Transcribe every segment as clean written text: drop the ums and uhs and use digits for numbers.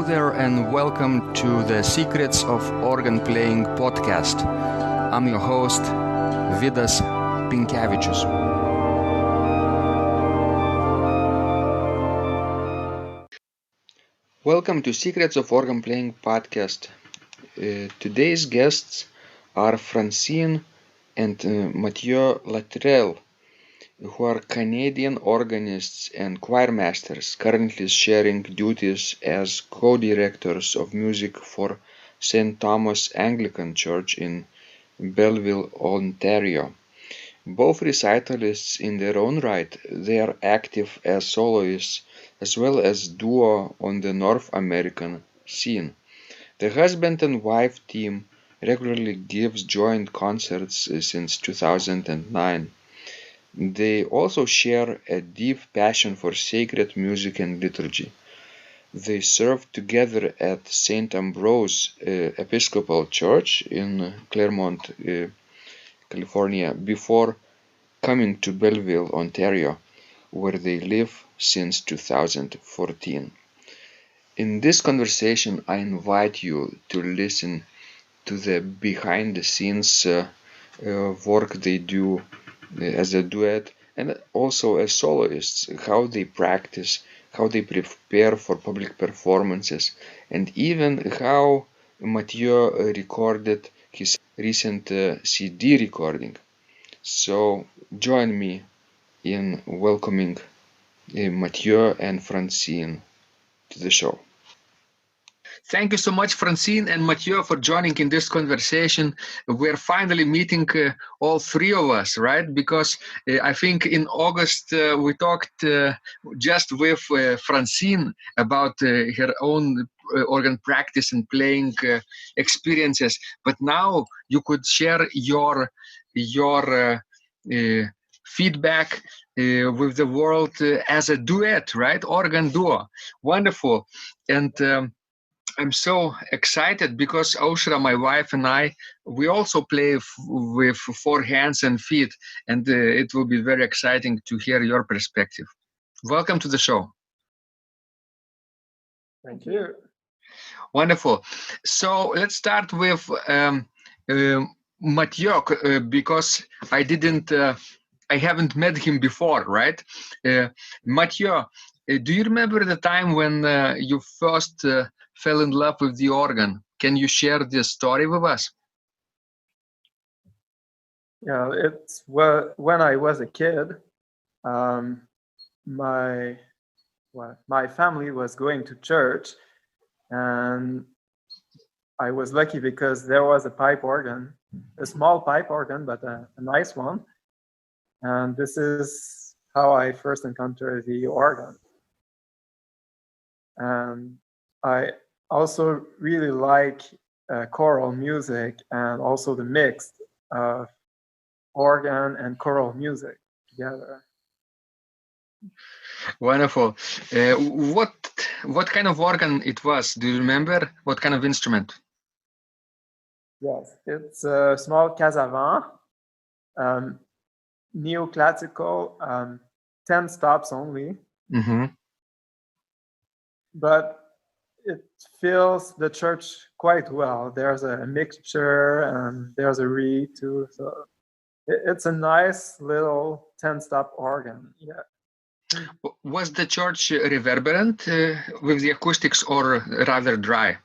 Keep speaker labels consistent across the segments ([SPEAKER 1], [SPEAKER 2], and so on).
[SPEAKER 1] Hello there and welcome to the Secrets of Organ Playing podcast. I'm your host, Vidas Pinkevičius. Welcome to Secrets of Organ Playing podcast. Today's guests are Francine and Matthieu Latreille, who are Canadian organists and choirmasters, currently sharing duties as co-directors of music for Saint Thomas Anglican Church in Belleville, Ontario. Both recitalists in their own right, they are active as soloists as well as duo on the North American scene. The husband and wife team regularly gives joint concerts since 2009. They also share a deep passion for sacred music and liturgy. They served together at Saint Ambrose Episcopal Church in Claremont, California, before coming to Belleville, Ontario, where they live since 2014. In this conversation, I invite you to listen to the behind-the-scenes work they do as a duet and also as soloists, how they practice, how they prepare for public performances, and even how Matthieu recorded his recent CD recording. So join me in welcoming Matthieu and Francine to the show. Thank you so much, Francine and Matthieu, for joining in this conversation. We're finally meeting all three of us, right? Because I think in August we talked just with Francine about her own organ practice and playing experiences. But now you could share your feedback with the world as a duet, right? Organ duo. Wonderful. And I'm so excited because Aushra, my wife, and I, we also play with four hands and feet, and it will be very exciting to hear your perspective. Welcome to the show.
[SPEAKER 2] Thank you.
[SPEAKER 1] Wonderful. So let's start with Matthieu, because I haven't met him before, right? Matthieu, do you remember the time when you first fell in love with the organ? Can you share this story with us?
[SPEAKER 2] Yeah, it's when I was a kid. My family was going to church, and I was lucky because there was a pipe organ, a small pipe organ, but a nice one. And this is how I first encountered the organ. And I also really like choral music and also the mix of organ and choral music together.
[SPEAKER 1] Wonderful. What kind of organ it was? Do you remember? What kind of instrument?
[SPEAKER 2] Yes, it's a small Casavant, neoclassical, 10 stops only.
[SPEAKER 1] Mm-hmm.
[SPEAKER 2] But it fills the church quite well. There's a mixture and there's a reed too. So it's a nice little 10-stop organ. Yeah.
[SPEAKER 1] Was the church reverberant with the acoustics or rather dry?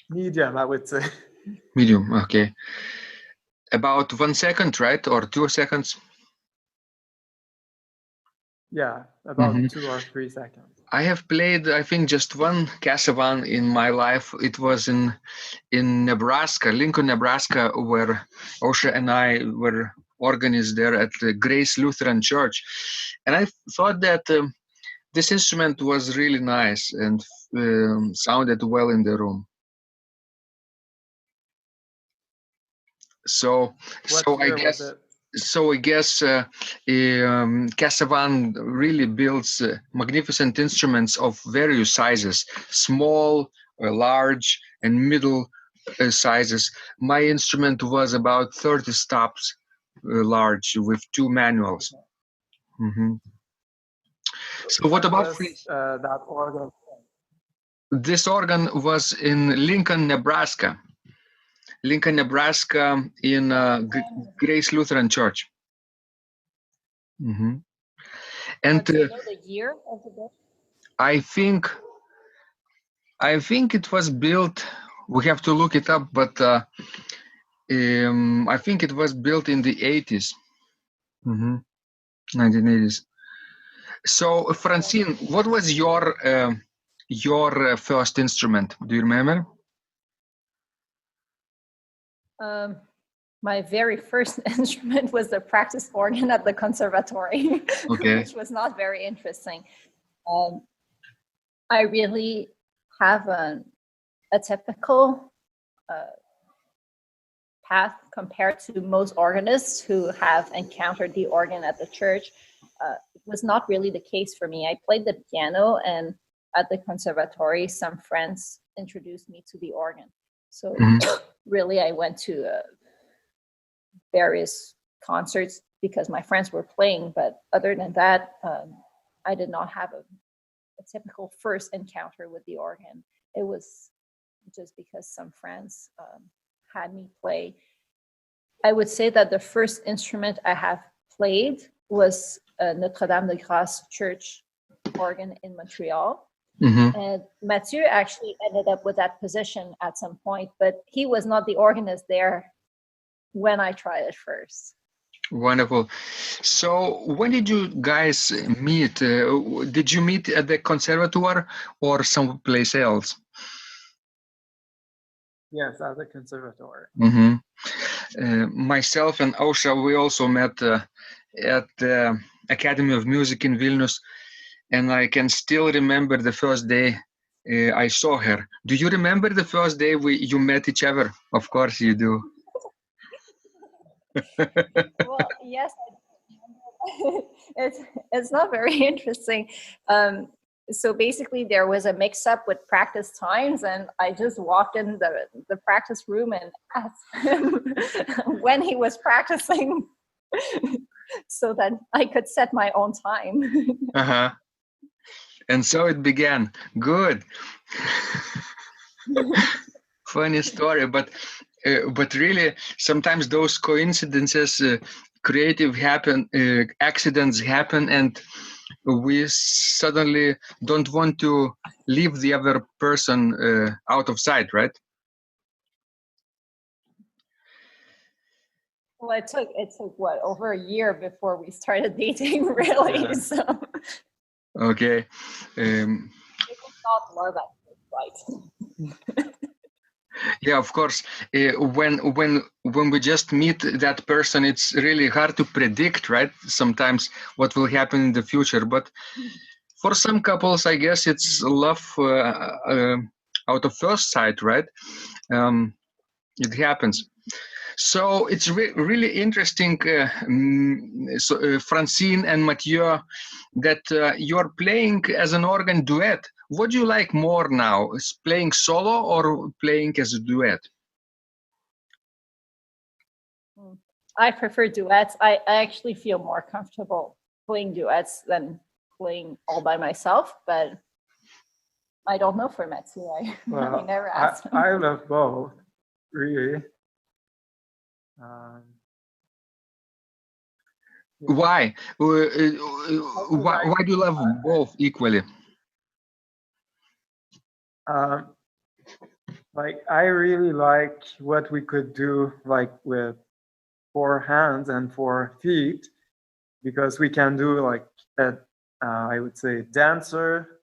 [SPEAKER 2] Medium, I would say.
[SPEAKER 1] Medium, okay. About 1 second, right? Or 2 seconds?
[SPEAKER 2] Yeah, about 2 or 3 seconds.
[SPEAKER 1] I have played, I think, just one Casavant in my life. It was in Nebraska, Lincoln, Nebraska, where Osha and I were organists there at the Grace Lutheran Church. And I thought that this instrument was really nice and sounded well in the room. So I guess Casavant really builds magnificent instruments of various sizes, small, large, and middle sizes. My instrument was about 30 stops large with 2 manuals. Mm-hmm. So what about
[SPEAKER 2] that organ?
[SPEAKER 1] This organ was in Lincoln, Nebraska. Lincoln, Nebraska, in Grace Lutheran Church. Mm-hmm. And
[SPEAKER 3] do you know the year of the building?
[SPEAKER 1] I think it was built. We have to look it up, but I think it was built in the 80s, 1980s. So, Francine, what was your first instrument? Do you remember?
[SPEAKER 3] My very first instrument was the practice organ at the conservatory,
[SPEAKER 1] okay.
[SPEAKER 3] which was not very interesting. I really have a typical path compared to most organists who have encountered the organ at the church. It was not really the case for me. I played the piano, and at the conservatory, some friends introduced me to the organ. So really, I went to various concerts because my friends were playing, but other than that, I did not have a typical first encounter with the organ. It was just because some friends had me play. I would say that the first instrument I have played was Notre Dame de Grâce Church organ in Montreal. And Matthieu actually ended up with that position at some point, but he was not the organist there when I tried it first.
[SPEAKER 1] Wonderful. So when did you guys meet? Did you meet at the conservatoire or someplace else?
[SPEAKER 2] Yes, at the conservatory.
[SPEAKER 1] Myself and Ausra, we also met at the Academy of Music in Vilnius, and I can still remember the first day I saw her. Do you remember the first day you met each other? Of course you do.
[SPEAKER 3] Well, yes, it's not very interesting. So basically, there was a mix-up with practice times, and I just walked in the practice room and asked him when he was practicing, so that I could set my own time.
[SPEAKER 1] And so it began. Good. Funny story, but really, sometimes those coincidences, creative accidents happen, and we suddenly don't want to leave the other person out of sight, right?
[SPEAKER 3] Well, it took what, over a year before we started dating, really. Yeah. So.
[SPEAKER 1] Okay.
[SPEAKER 3] It was not love at first sight.
[SPEAKER 1] Yeah, of course. When we just meet that person, it's really hard to predict, right? Sometimes what will happen in the future. But for some couples, I guess it's love out of first sight, right? It happens. So it's really interesting, Francine and Matthieu, that you're playing as an organ duet. What do you like more now? Is playing solo or playing as a duet?
[SPEAKER 3] I prefer duets. I actually feel more comfortable playing duets than playing all by myself, but I don't know for Matthieu. I never asked him.
[SPEAKER 2] I love both, really.
[SPEAKER 1] Why? Why do you love both equally?
[SPEAKER 2] Like, I really like what we could do, like, with 4 hands and 4 feet, because we can do like I would say dancer,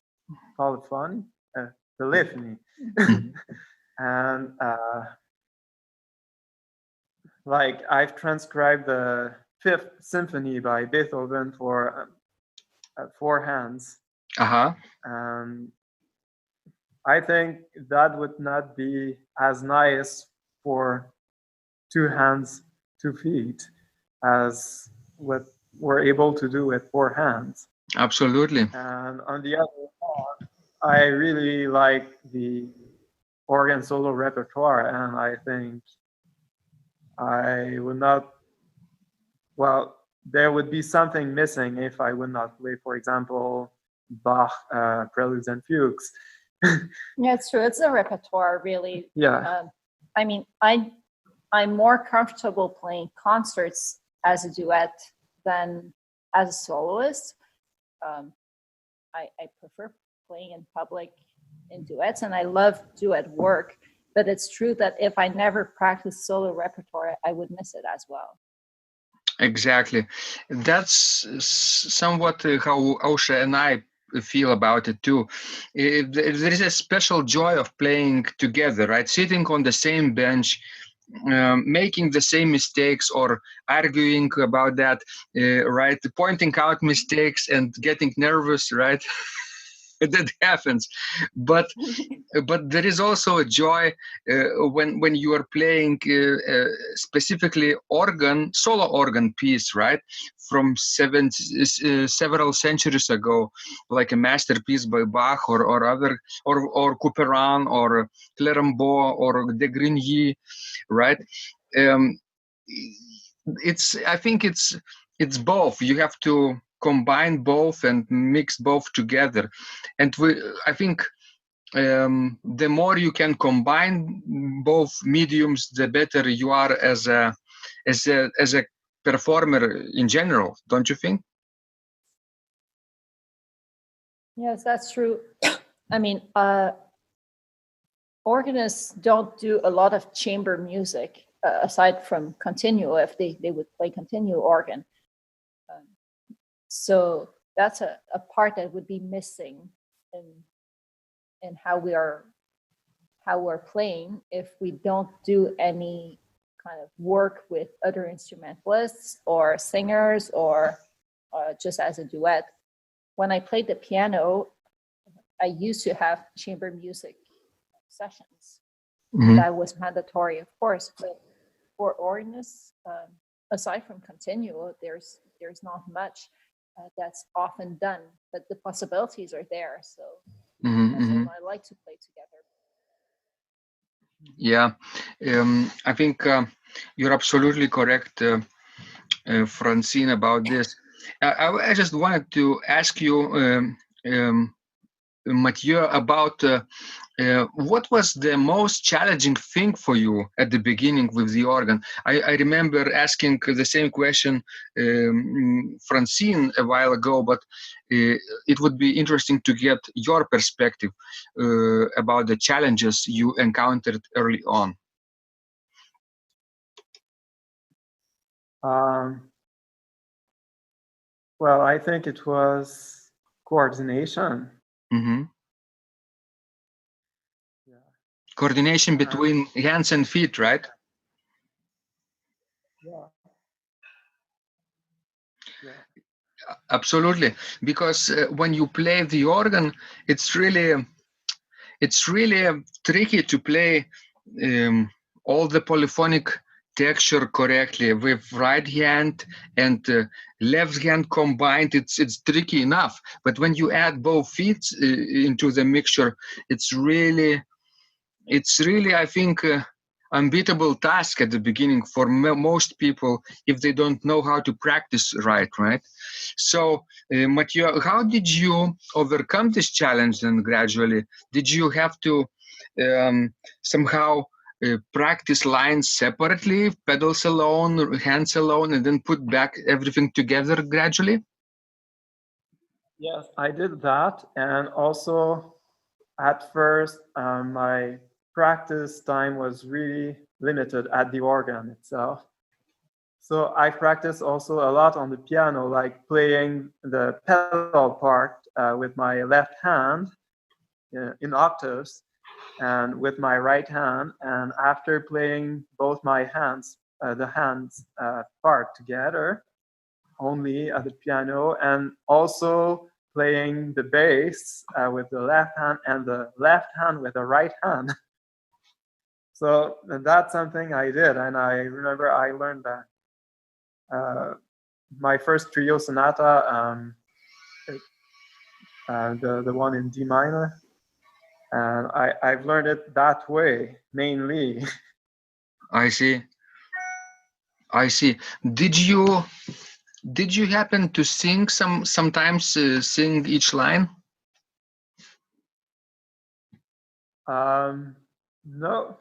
[SPEAKER 2] call it fun, polyphony, and like I've transcribed the 5th Symphony by Beethoven for 4 hands. I think that would not be as nice for 2 hands, 2 feet, as what we're able to do with 4 hands.
[SPEAKER 1] Absolutely.
[SPEAKER 2] And on the other hand, I really like the organ solo repertoire, and I think I would not, well, there would be something missing if I would not play, for example, Bach preludes and fugues.
[SPEAKER 3] Yeah, it's true. It's a repertoire, really.
[SPEAKER 2] Yeah.
[SPEAKER 3] I mean, I'm more comfortable playing concerts as a duet than as a soloist. I prefer playing in public in duets, and I love duet work. But it's true that if I never practiced solo repertoire, I would miss it as well.
[SPEAKER 1] Exactly. That's somewhat how Ausra and I feel about it too. There is a special joy of playing together, right? Sitting on the same bench, making the same mistakes or arguing about that, right? Pointing out mistakes and getting nervous, right? That happens. But there is also a joy when you are playing specifically solo organ piece, right, from several centuries ago, like a masterpiece by Bach or other or Couperin or Claremont or de Grigny, right? I think it's both. You have to combine both and mix both together, and I think the more you can combine both mediums, the better you are as a performer in general, don't you think?
[SPEAKER 3] Yes, that's true. I mean, organists don't do a lot of chamber music aside from continuo, if they would play continuo organ. So that's a part that would be missing in how we're playing if we don't do any kind of work with other instrumentalists or singers or just as a duet. When I played the piano, I used to have chamber music sessions.
[SPEAKER 1] Mm-hmm.
[SPEAKER 3] That was mandatory, of course, but for organists, aside from continuo, there's not much that's often done, but the possibilities are there. So
[SPEAKER 1] Mm-hmm.
[SPEAKER 3] I like to play together.
[SPEAKER 1] Yeah, I think you're absolutely correct, Francine, about this. I just wanted to ask you, Matthieu, about what was the most challenging thing for you at the beginning with the organ? I remember asking the same question Francine a while ago, but it would be interesting to get your perspective about the challenges you encountered early on.
[SPEAKER 2] Well, I think it was coordination.
[SPEAKER 1] Mm-hmm.
[SPEAKER 2] Yeah.
[SPEAKER 1] Coordination between hands and feet, right?
[SPEAKER 2] Yeah. Yeah.
[SPEAKER 1] Absolutely, because when you play the organ, it's really tricky to play all the polyphonic texture correctly with right hand and left hand combined. It's tricky enough, but when you add both feet into the mixture, it's really I think unbeatable task at the beginning for most people if they don't know how to practice right. So Matthieu, how did you overcome this challenge then gradually? Did you have to somehow practice lines separately, pedals alone, hands alone, and then put back everything together gradually?
[SPEAKER 2] Yes, I did that. And also at first, my practice time was really limited at the organ itself. So I practiced also a lot on the piano, like playing the pedal part with my left hand in octaves and with my right hand. And after playing both my hands, the hands part together, only at the piano, and also playing the bass with the left hand and the left hand with the right hand. So that's something I did, and I remember I learned that. My first trio sonata, the one in D minor, and I've learned it that way mainly.
[SPEAKER 1] I see. Did you happen to sing sometimes sing each line?
[SPEAKER 2] No.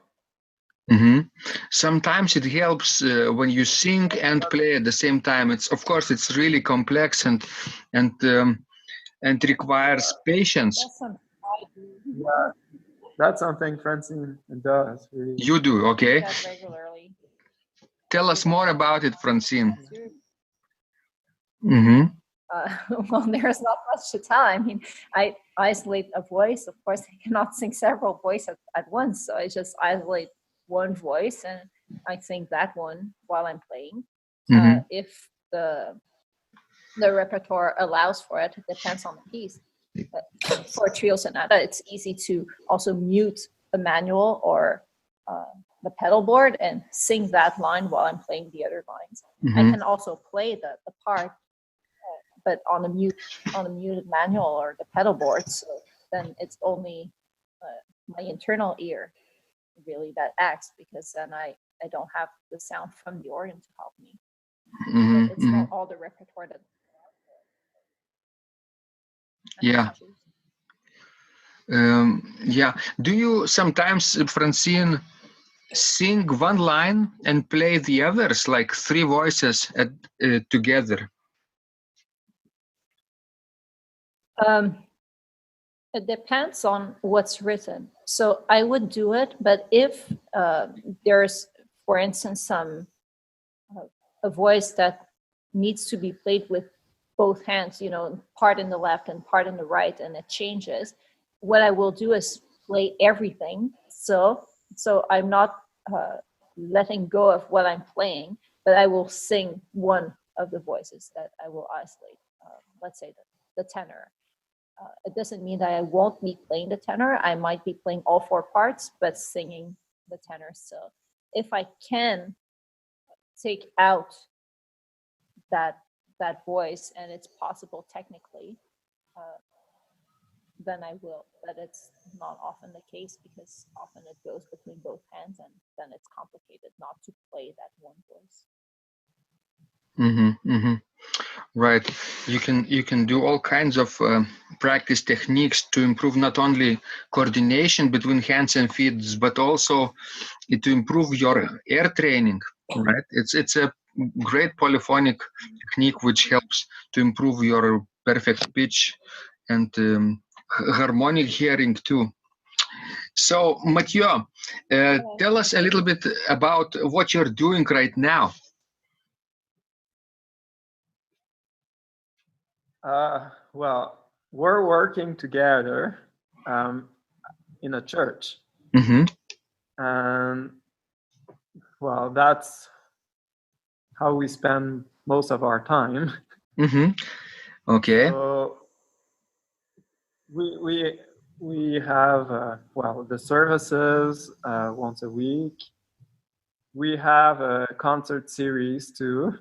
[SPEAKER 1] Sometimes it helps when you sing and play at the same time. Of course it's really complex and requires patience.
[SPEAKER 3] That's something I do.
[SPEAKER 2] Yeah, that's something Francine does. Really.
[SPEAKER 1] You do, okay?
[SPEAKER 3] That regularly.
[SPEAKER 1] Tell us more about it, Francine.
[SPEAKER 3] Well, there's not much to tell. I mean, I isolate a voice. Of course, I cannot sing several voices at once, so I just isolate one voice and I sing that one while I'm playing. If the repertoire allows for it, it depends on the piece. But for a trio sonata, it's easy to also mute the manual or the pedal board and sing that line while I'm playing the other lines. I can also play the part, but on a muted manual or the pedal board. So then it's only my internal ear really that acts, because then I don't have the sound from the organ to help me. It's not all the repertoire that.
[SPEAKER 1] Yeah. Do you sometimes, Francine, sing one line and play the others, like three voices together?
[SPEAKER 3] It depends on what's written. So I would do it, but if there's, for instance, a voice that needs to be played with both hands, part in the left and part in the right, and it changes, what I will do is play everything. So I'm not letting go of what I'm playing, but I will sing one of the voices that I will isolate. Let's say the tenor. It doesn't mean that I won't be playing the tenor. I might be playing all four parts, but singing the tenor still. If I can take out that voice, and it's possible technically, then I will. But it's not often the case, because often it goes between both hands, and then it's complicated not to play that one voice.
[SPEAKER 1] Right. You can do all kinds of practice techniques to improve not only coordination between hands and feet, but also to improve your air training. Right. It's a great polyphonic technique which helps to improve your perfect pitch and harmonic hearing too. So, Matthieu, tell us a little bit about what you're doing right now.
[SPEAKER 2] Well, we're working together in a church. And well, that's how we spend most of our time.
[SPEAKER 1] Okay.
[SPEAKER 2] So we have the services once a week. We have a concert series too,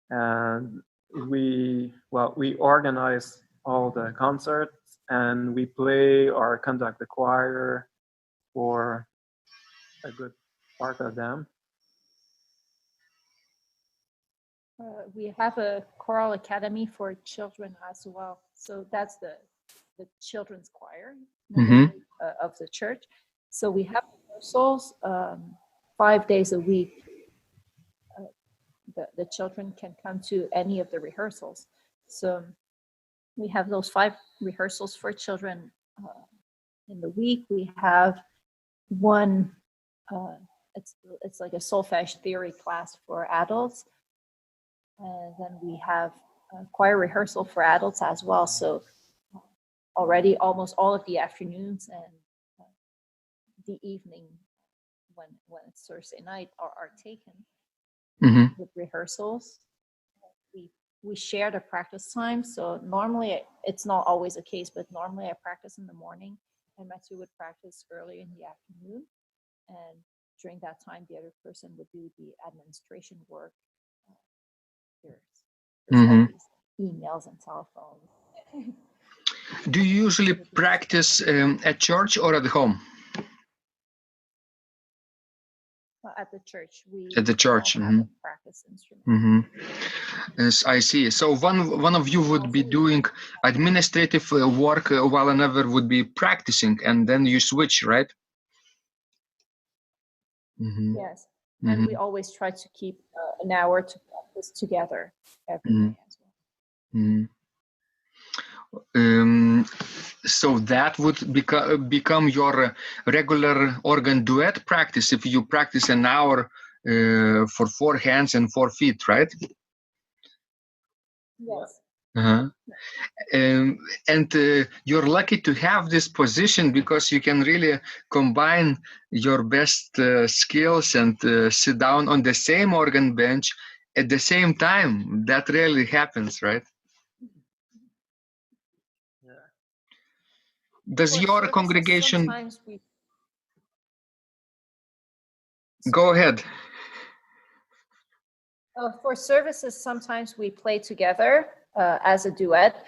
[SPEAKER 2] and we organize all the concerts, and we play or conduct the choir for a good part of them.
[SPEAKER 3] We have a choral academy for children as well. So that's the children's choir of the church. So we have rehearsals 5 days a week. The children can come to any of the rehearsals. So we have those 5 rehearsals for children in the week. We have one, it's like a solfège theory class for adults. And then we have a choir rehearsal for adults as well. So already almost all of the afternoons and the evening when it's Thursday night are taken with rehearsals. We share the practice time. So normally, it's not always the case, but normally I practice in the morning, and Matthieu would practice early in the afternoon. And during that time, the other person would do the administration work. There's all these emails and telephones.
[SPEAKER 1] Do you usually practice at church or at home?
[SPEAKER 3] at the church.
[SPEAKER 1] At the church.
[SPEAKER 3] All have a practice instrument.
[SPEAKER 1] Yes, I see. So one of you would be doing administrative work while another would be practicing, and then you switch, right?
[SPEAKER 3] Yes, and we always try to keep an hour to practice together every day as well.
[SPEAKER 1] So that would become your regular organ duet practice if you practice an hour for 4 hands and 4 feet, right?
[SPEAKER 3] Yes.
[SPEAKER 1] And you're lucky to have this position because you can really combine your best skills and sit down on the same organ bench at the same time. That rarely happens, right? Does your congregation... Go ahead.
[SPEAKER 3] For services, sometimes we play together as a duet.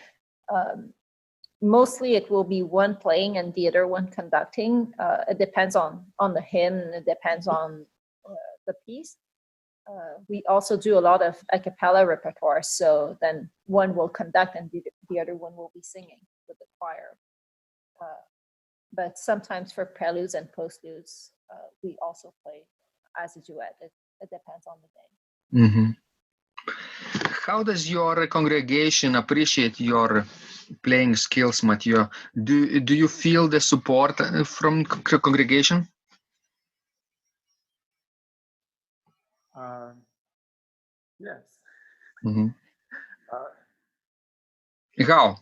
[SPEAKER 3] Mostly it will be one playing and the other one conducting. It depends on the hymn, it depends on the piece. We also do a lot of a cappella repertoire, so then one will conduct and the other one will be singing with the choir. But sometimes for preludes and postludes, we also play as a duet. It depends on the day.
[SPEAKER 1] How does your congregation appreciate your playing skills, Matthieu? Do you feel the support from the congregation?
[SPEAKER 2] Yes.
[SPEAKER 1] How?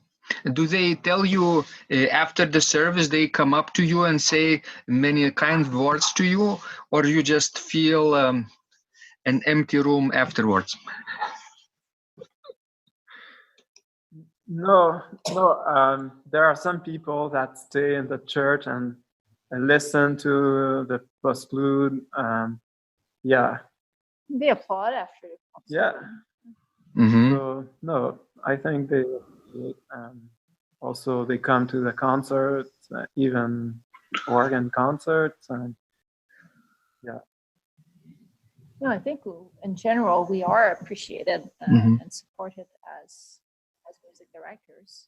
[SPEAKER 1] Do they tell you after the service, they come up to you and say many kind words to you, or you just feel an empty room afterwards?
[SPEAKER 2] No. There are some people that stay in the church and listen to the postlude.
[SPEAKER 3] They applaud after the concert.
[SPEAKER 2] So no, I think they also they come to the concerts, even organ concerts, and
[SPEAKER 3] No, I think in general we are appreciated and supported as music directors.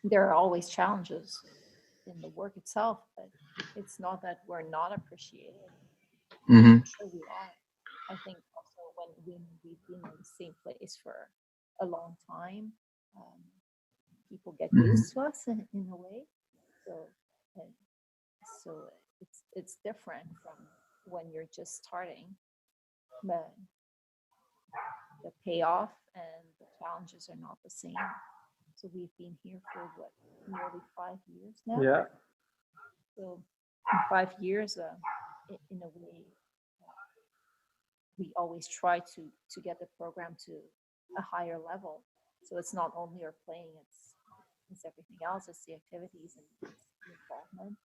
[SPEAKER 3] There are always challenges in the work itself, but it's not that we're not appreciated. I'm sure we are. I think also when we've been in the same place for a long time, people get used to us in a way. So it's different from when you're just starting, but the payoff and the challenges are not the same. So we've been here for nearly 5 years now.
[SPEAKER 2] Yeah.
[SPEAKER 3] So in 5 years, in a way, we always try to get the program to a higher level. So it's not only our playing, it's everything else. It's the activities and it's the involvement,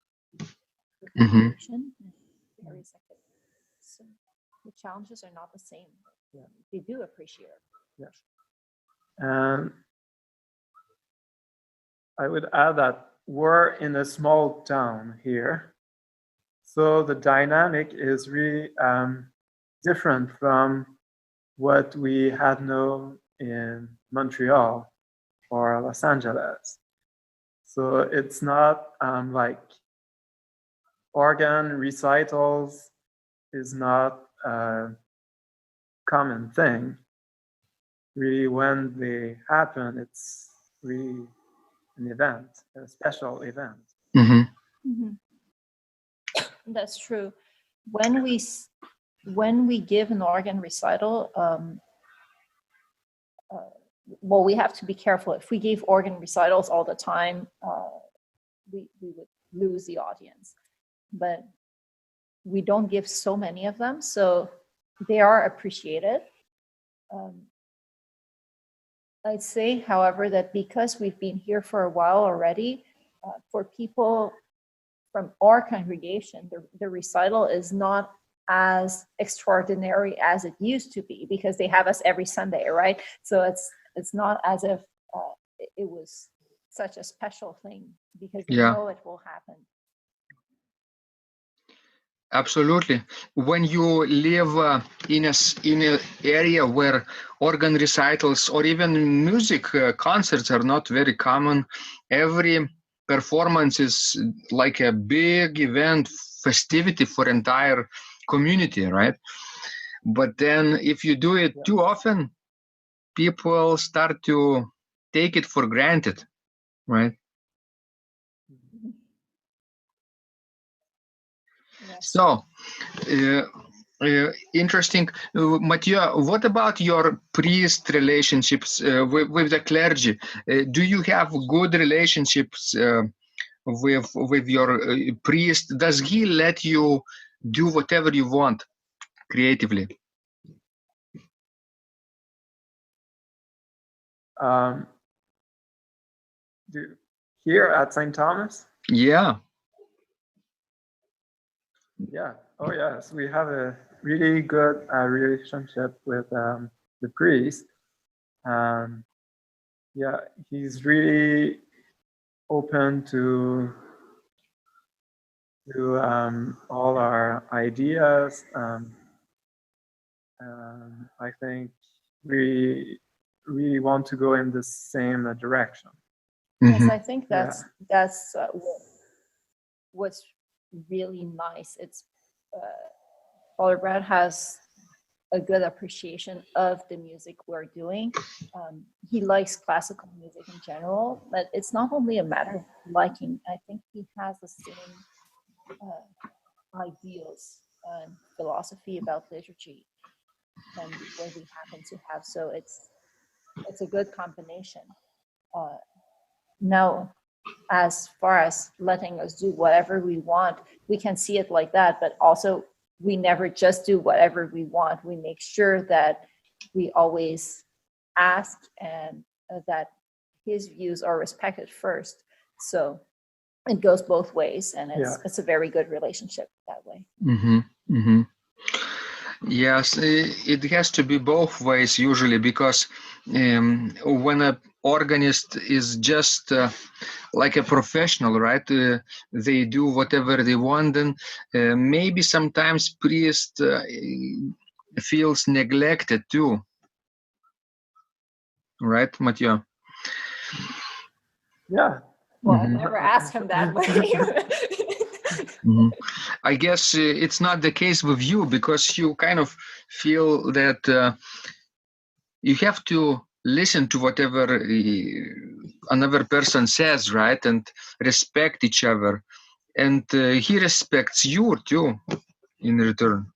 [SPEAKER 3] the collaboration, and various activities. So the challenges are not the same. They do appreciate it.
[SPEAKER 2] Yes. I would add that we're in a small town here, so the dynamic is really different from what we had known in Montreal or Los Angeles. So it's not like organ recitals is not a common thing. Really, when they happen, it's really an event, a special event.
[SPEAKER 3] That's true. When we give an organ recital, well, we have to be careful. If we gave organ recitals all the time, we would lose the audience. But we don't give so many of them, so they are appreciated. I'd say, however, that because we've been here for a while already, for people from our congregation, the recital is not as extraordinary as it used to be because they have us every Sunday, right? So it's not as if it was such a special thing because they know it will happen.
[SPEAKER 1] Absolutely. When you live in a area where organ recitals or even music concerts are not very common, every performance is like a big event, festivity for entire community, right? But then if you do it too often, people start to take it for granted, right?
[SPEAKER 3] Yes.
[SPEAKER 1] So, interesting. Matthieu, what about your priest relationships with the clergy? Do you have good relationships with your priest? Does he let you do whatever you want creatively?
[SPEAKER 2] Here at Saint Thomas?
[SPEAKER 1] Yeah.
[SPEAKER 2] Yeah. Oh, yes. We have a really good relationship with the priest. Yeah, he's really open to all our ideas. I think we really want to go in the same direction.
[SPEAKER 3] Yes, I think that's what's really nice. It's Father Brad has a good appreciation of the music we're doing. He likes classical music in general, but it's not only a matter of liking. I think he has the same ideals and philosophy about liturgy than what we happen to have. So it's a good combination. Now, as far as letting us do whatever we want, we can see it like that, but also we never just do whatever we want. We make sure that we always ask and that his views are respected first. So it goes both ways, and it's a very good relationship that way.
[SPEAKER 1] Yes, it has to be both ways usually, because when an organist is just like a professional, right? They do whatever they want, and maybe sometimes priest feels neglected too, right, Matthieu?
[SPEAKER 2] Yeah.
[SPEAKER 3] Well, I never asked him that way.
[SPEAKER 1] I guess it's not the case with you, because you kind of feel that you have to listen to whatever another person says, right? And respect each other. And he respects you too in return.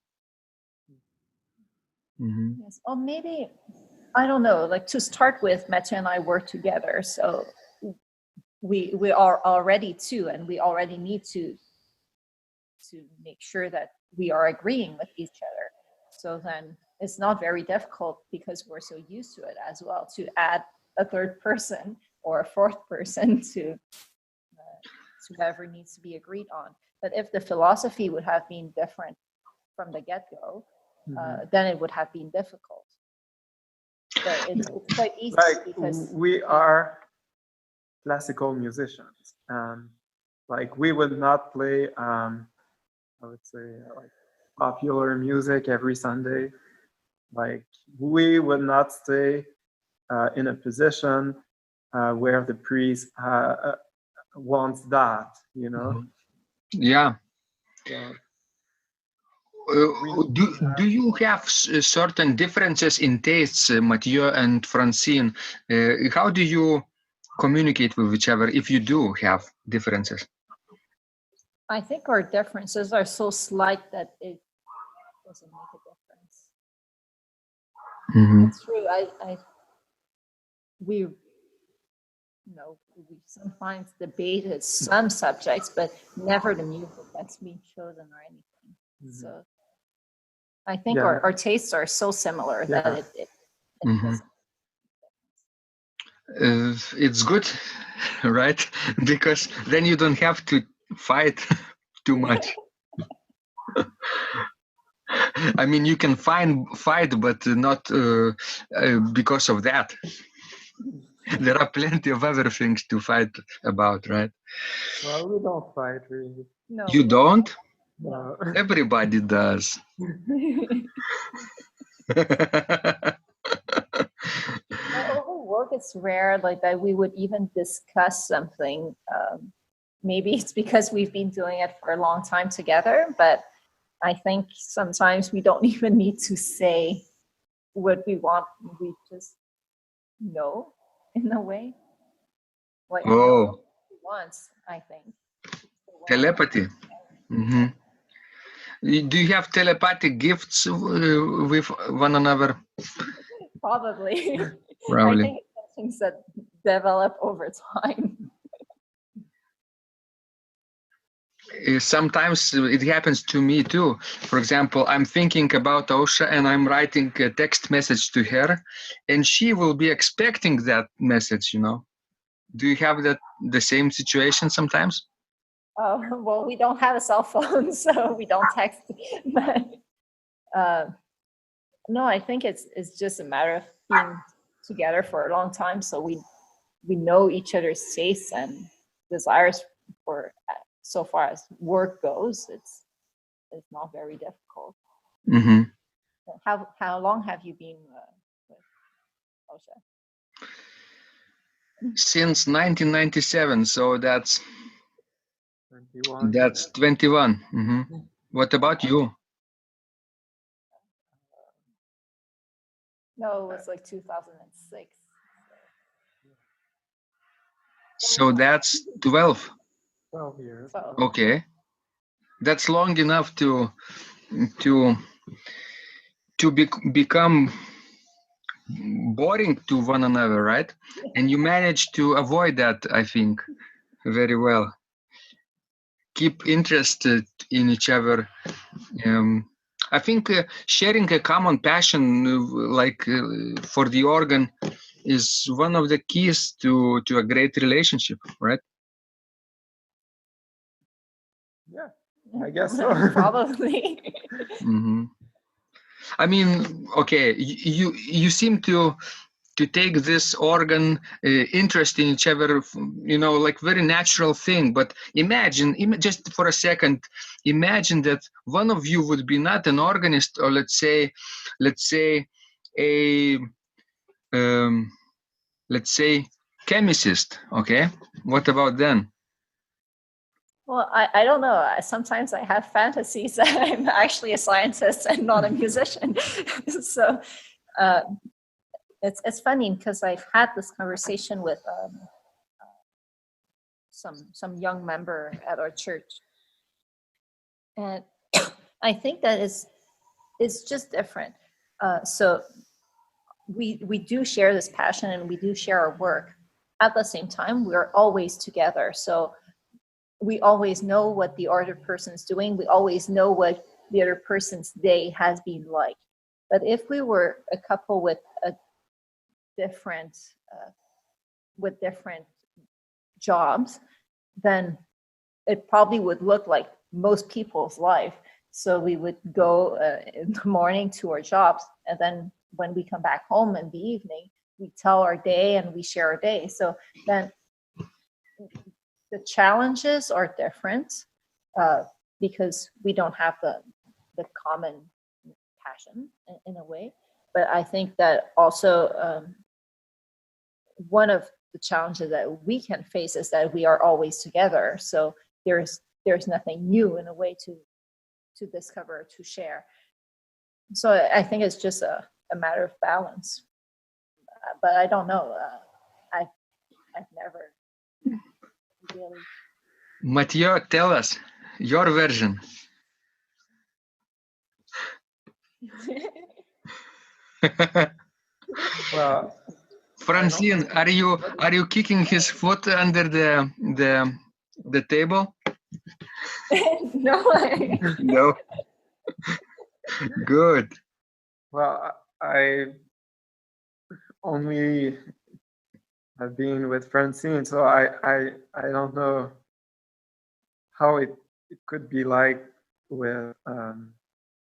[SPEAKER 3] Yes. Or maybe, I don't know, like to start with, Matthieu and I work together. So we are already two, and we already need to make sure that we are agreeing with each other. So then it's not very difficult, because we're so used to it as well, to add a third person or a fourth person to whatever needs to be agreed on. But if the philosophy would have been different from the get-go, then it would have been difficult. But it's quite easy, because
[SPEAKER 2] we are classical musicians. Like we would not play, I would say, like popular music every Sunday. Like we would not stay in a position where the priest wants that, you know.
[SPEAKER 1] Yeah. Do you have certain differences in tastes, Matthieu and Francine? How do you communicate with each other, if you do have differences?
[SPEAKER 3] I think our differences are so slight that it doesn't make a difference. It's true. We sometimes debated some subjects, but never the music that's being chosen or anything. So I think our tastes are so similar that it doesn't.
[SPEAKER 1] It's good, right? Because then you don't have to fight too much. I mean, you can fight, but not because of that. There are plenty of other things to fight about, right?
[SPEAKER 2] Well, we don't fight really.
[SPEAKER 3] No,
[SPEAKER 1] you don't? Everybody does.
[SPEAKER 3] Over work, it's rare like that we would even discuss something. Maybe it's because we've been doing it for a long time together, but I think sometimes we don't even need to say what we want. We just know in a way. Like we know what we want, I think.
[SPEAKER 1] Telepathy. Mm-hmm. Do you have telepathic gifts with one another?
[SPEAKER 3] Probably.
[SPEAKER 1] Probably.
[SPEAKER 3] I think it's things that develop over time.
[SPEAKER 1] Sometimes it happens to me too. For example, I'm thinking about Osha and I'm writing a text message to her, and she will be expecting that message, you know. Do you have the same situation sometimes?
[SPEAKER 3] Well, we don't have a cell phone, so we don't text. But no, I think it's just a matter of being together for a long time, so we know each other's tastes and desires. For so far as work goes, it's not very difficult.
[SPEAKER 1] Mm-hmm.
[SPEAKER 3] How long have you been with Osha?
[SPEAKER 1] Since 1997, so that's
[SPEAKER 2] 21.
[SPEAKER 1] That's 21. Mm-hmm. What about you?
[SPEAKER 3] No, it was like 2006.
[SPEAKER 1] So that's 12.
[SPEAKER 2] 12 years.
[SPEAKER 1] Okay. That's long enough to become boring to one another, right? And you manage to avoid that, I think, very well. Keep interested in each other. I think sharing a common passion, for the organ, is one of the keys to a great relationship, right?
[SPEAKER 2] Yeah, I guess so.
[SPEAKER 3] Probably.
[SPEAKER 1] Mm-hmm. I mean, okay, you seem to take this organ interest in each other, you know, like very natural thing. But imagine just for a second, imagine that one of you would be not an organist, or let's say a let's say chemist. Okay, what about then?
[SPEAKER 3] Well, I don't know. Sometimes I have fantasies that I'm actually a scientist and not a musician. So it's funny because I've had this conversation with some young member at our church, and I think that it's just different. So we do share this passion and we do share our work. At the same time, we're always together. So we always know what the other person's doing. We always know what the other person's day has been like. But if we were a couple with a different jobs, then it probably would look like most people's life. So we would go in the morning to our jobs, and then when we come back home in the evening, we tell our day and we share our day. So then the challenges are different because we don't have the common passion in a way. But I think that also one of the challenges that we can face is that we are always together. So there's nothing new in a way to discover, to share. So I think it's just a matter of balance. But I don't know. I've never really.
[SPEAKER 1] Matthieu, tell us your version.
[SPEAKER 2] Well,
[SPEAKER 1] Francine, are you kicking his foot under the table?
[SPEAKER 3] No.
[SPEAKER 1] No. Good.
[SPEAKER 2] Well, I only have been with Francine, so I don't know how it could be like with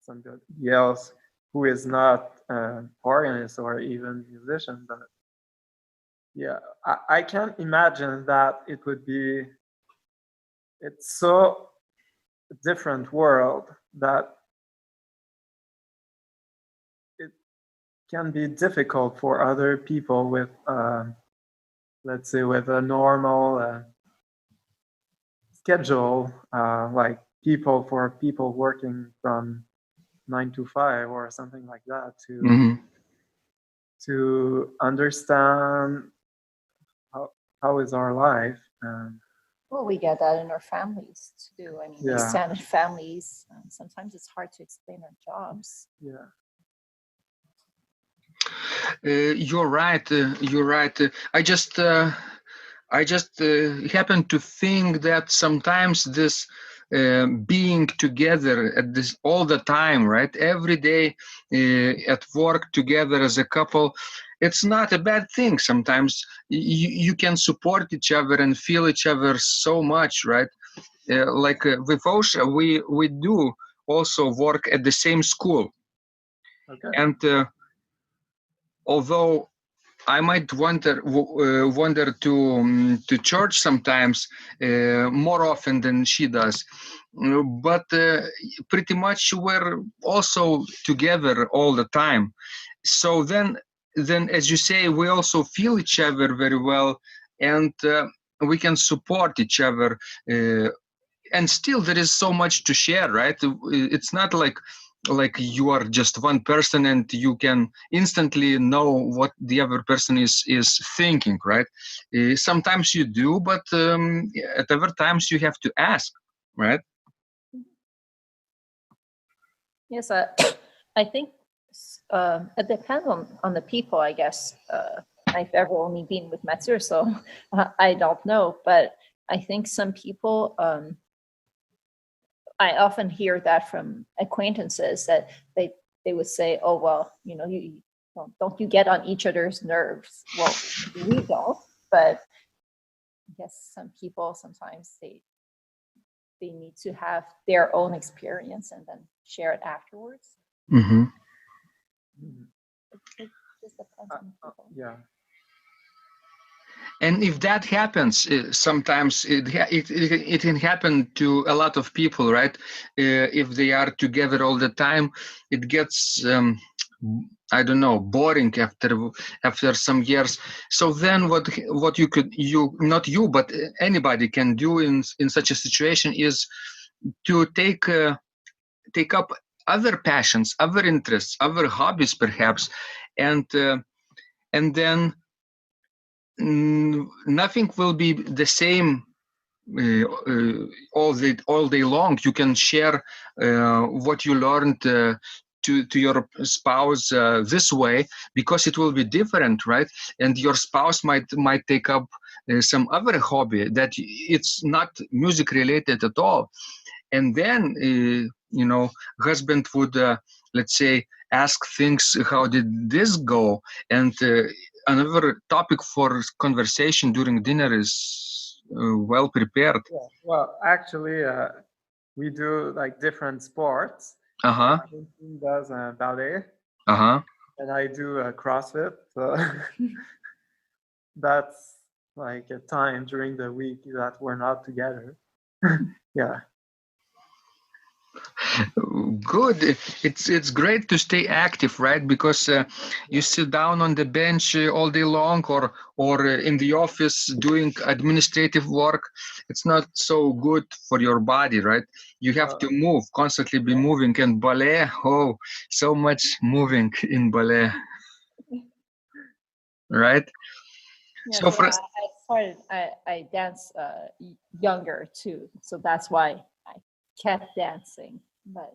[SPEAKER 2] somebody else who is not an organist or even musician. But yeah, I can't imagine that it would be. It's so different world that it can be difficult for other people with, let's say, with a normal schedule, like people working from 9 to 5 or something like that, to understand how is our life.
[SPEAKER 3] Well, we get that in our families too. I mean,
[SPEAKER 2] Yeah.
[SPEAKER 3] extended families. Sometimes it's hard to explain our jobs.
[SPEAKER 2] Yeah.
[SPEAKER 1] You're right. You're right. I just happen to think that sometimes this being together at this all the time, right? Every day at work together as a couple, it's not a bad thing. Sometimes you can support each other and feel each other so much, right? Like with OSHA, we do also work at the same school,
[SPEAKER 2] Okay.
[SPEAKER 1] and although I might wander to church sometimes more often than she does, but pretty much we're also together all the time. So then, as you say, we also feel each other very well, and we can support each other. And still, there is so much to share, right? It's not like you are just one person and you can instantly know what the other person is thinking, right? Sometimes you do, but at other times you have to ask, right?
[SPEAKER 3] Yes, I think it depends on the people, I guess. I've ever only been with Matthieu, so I don't know. But I think some people, I often hear that from acquaintances that they would say, "Oh well, you know, you don't you get on each other's nerves?" Well, we don't, but I guess some people sometimes they need to have their own experience and then share it afterwards.
[SPEAKER 1] Mm-hmm.
[SPEAKER 3] It just depends on people.
[SPEAKER 2] Yeah.
[SPEAKER 1] And if that happens, sometimes it can happen to a lot of people, right? If they are together all the time, it gets I don't know, boring after some years. So then what not you but anybody can do in such a situation is to take up other passions, other interests, other hobbies perhaps, and then nothing will be the same all day long. You can share what you learned to your spouse this way, because it will be different, right? And your spouse might take up some other hobby that it's not music related at all. And then husband would let's say ask things, how did this go? And another topic for conversation during dinner is well prepared.
[SPEAKER 2] Yeah. Well, actually, we do like different sports.
[SPEAKER 1] Uh-huh.
[SPEAKER 2] Francine does ballet.
[SPEAKER 1] Uh-huh.
[SPEAKER 2] And I do CrossFit. So that's like a time during the week that we're not together. Yeah.
[SPEAKER 1] Good. It's great to stay active, right? Because you sit down on the bench all day long, or in the office doing administrative work. It's not so good for your body, right? You have to move, constantly be moving. And ballet, oh, so much moving in ballet, right?
[SPEAKER 3] Yeah,
[SPEAKER 1] So
[SPEAKER 3] I dance younger too, so that's why I kept dancing. But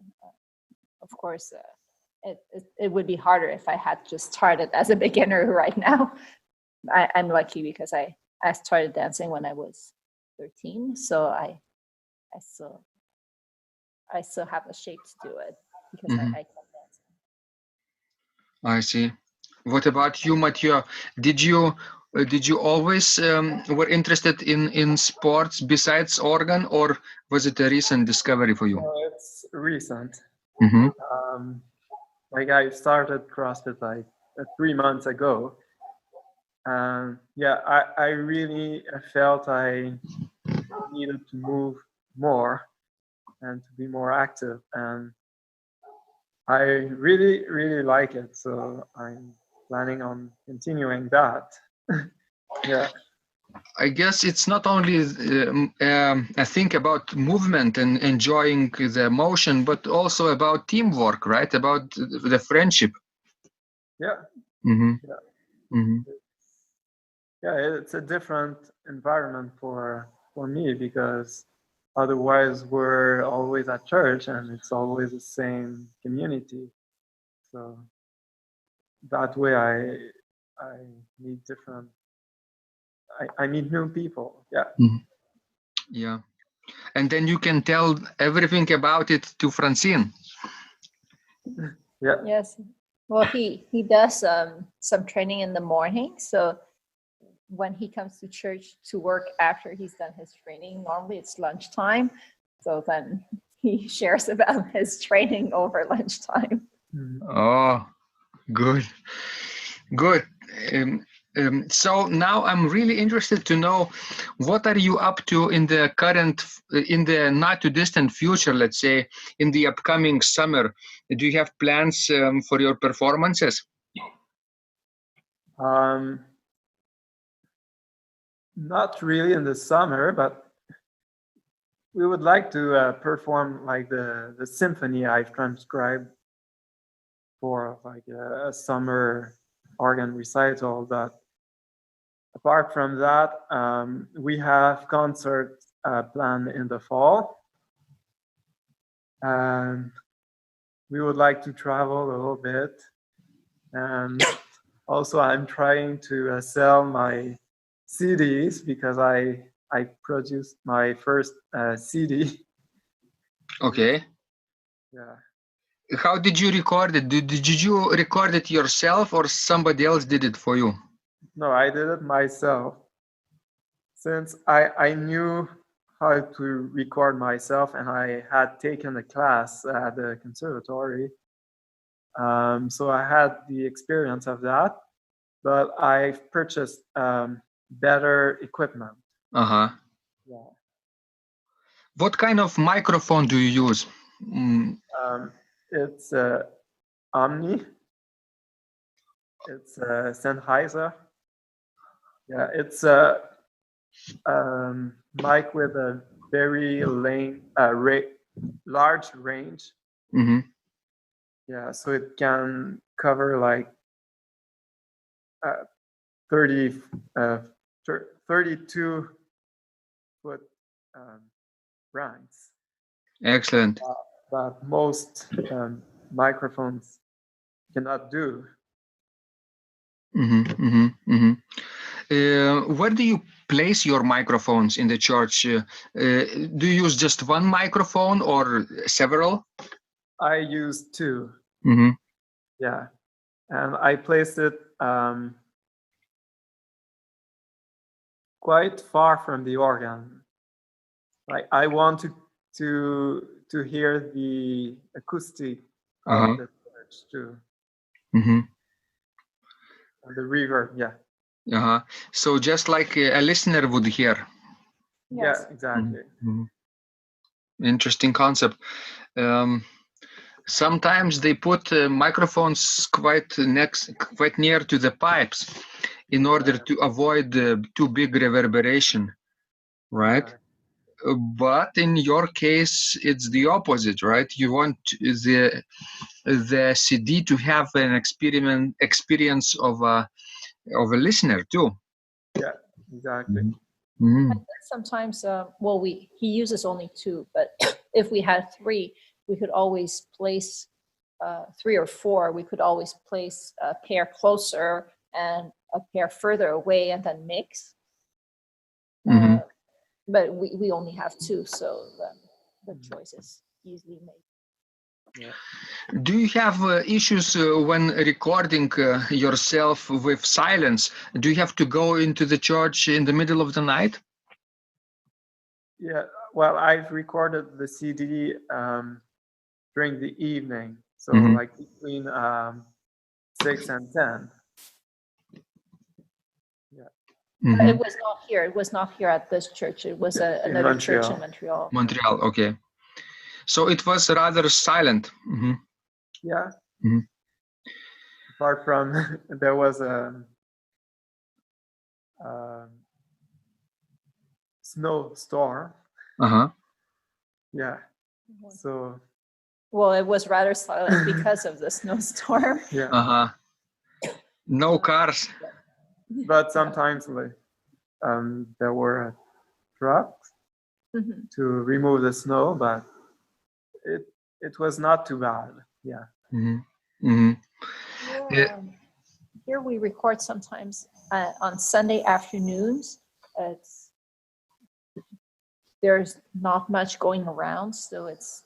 [SPEAKER 3] of course, it would be harder if I had just started as a beginner right now. I'm lucky because I started dancing when I was 13, so I still have the shape to do it because I kept dancing.
[SPEAKER 1] I see. What about you, Matthieu? Did you always were interested in sports besides organ, or was it a recent discovery for you?
[SPEAKER 2] It's recent.
[SPEAKER 1] Mm-hmm.
[SPEAKER 2] Like I started CrossFit like 3 months ago. Yeah, I really felt I needed to move more. and to be more active. And I really, really like it. So I'm planning on continuing that. Yeah.
[SPEAKER 1] I guess it's not only a thing about movement and enjoying the motion, but also about teamwork, right? About the friendship.
[SPEAKER 2] Yeah.
[SPEAKER 1] Mm-hmm.
[SPEAKER 2] Yeah.
[SPEAKER 1] Mm-hmm.
[SPEAKER 2] Yeah, it's a different environment for me, because otherwise we're always at church and it's always the same community. So that way I meet different, I meet new people. Yeah.
[SPEAKER 1] Mm-hmm. Yeah. And then you can tell everything about it to Francine.
[SPEAKER 2] Yeah.
[SPEAKER 3] Yes. Well, he does some training in the morning. So when he comes to church to work after he's done his training, normally it's lunchtime. So then he shares about his training over lunchtime.
[SPEAKER 1] Oh, good. Good. So now I'm really interested to know, what are you up to in the not too distant future, let's say, in the upcoming summer? Do you have plans for your performances?
[SPEAKER 2] Not really in the summer, but we would like to perform like the symphony I've transcribed for like a summer organ recital. But apart from that, we have concerts planned in the fall, and we would like to travel a little bit. And also I'm trying to sell my CDs, because I produced my first CD.
[SPEAKER 1] Okay.
[SPEAKER 2] Yeah.
[SPEAKER 1] How did you record it? Did you record it yourself, or somebody else did it for you?
[SPEAKER 2] No, I did it myself. Since I knew how to record myself, and I had taken a class at the conservatory, so I had the experience of that, but I've purchased better equipment.
[SPEAKER 1] Uh-huh.
[SPEAKER 2] Yeah.
[SPEAKER 1] What kind of microphone do you use?
[SPEAKER 2] It's Omni. It's Sennheiser. Yeah, it's a mic with a very large range.
[SPEAKER 1] Mm-hmm.
[SPEAKER 2] Yeah, so it can cover like 32 foot ranks.
[SPEAKER 1] Excellent.
[SPEAKER 2] That most microphones cannot do.
[SPEAKER 1] Mm-hmm, mm-hmm, mm-hmm. Where do you place your microphones in the church? Do you use just one microphone or several?
[SPEAKER 2] I use two.
[SPEAKER 1] Mm-hmm.
[SPEAKER 2] Yeah, and I placed it quite far from the organ. Like I want to hear the acoustic of the church too.
[SPEAKER 1] Mm-hmm.
[SPEAKER 2] And the reverb, yeah.
[SPEAKER 1] Uh-huh. So just like a listener would hear.
[SPEAKER 3] Yes.
[SPEAKER 2] Yeah, exactly.
[SPEAKER 1] Mm-hmm. Interesting concept. Sometimes they put microphones quite near to the pipes in order to avoid too big reverberation, right? But in your case, it's the opposite, right? You want the CD to have an experience of a listener too.
[SPEAKER 2] Yeah, exactly.
[SPEAKER 1] Mm-hmm.
[SPEAKER 3] Sometimes, he uses only two, but if we had three, we could always place 3 or 4. We could always place a pair closer and a pair further away, and then mix.
[SPEAKER 1] Mm-hmm.
[SPEAKER 3] But we only have 2, so the choice is easily made.
[SPEAKER 2] Yeah.
[SPEAKER 1] Do you have issues when recording yourself with silence? Do you have to go into the church in the middle of the night?
[SPEAKER 2] Yeah, well, I've recorded the CD during the evening, so like between 6 and 10. Yeah.
[SPEAKER 3] Mm-hmm. It was not here. It was not here at this church. It was another church in Montreal.
[SPEAKER 1] Montreal, okay. So it was rather silent. Mm-hmm.
[SPEAKER 2] Yeah.
[SPEAKER 1] Mm-hmm.
[SPEAKER 2] Apart from there was a snowstorm.
[SPEAKER 1] Uh-huh.
[SPEAKER 2] Yeah. So
[SPEAKER 3] Well, it was rather silent because of the snowstorm.
[SPEAKER 2] yeah.
[SPEAKER 1] Uh-huh. No cars.
[SPEAKER 2] But sometimes like there were trucks
[SPEAKER 3] Mhm.
[SPEAKER 2] to remove the snow, but it was not too bad. Yeah.
[SPEAKER 1] Mm-hmm. Mm-hmm.
[SPEAKER 3] Here, here we record sometimes on Sunday afternoons. There's not much going around, so it's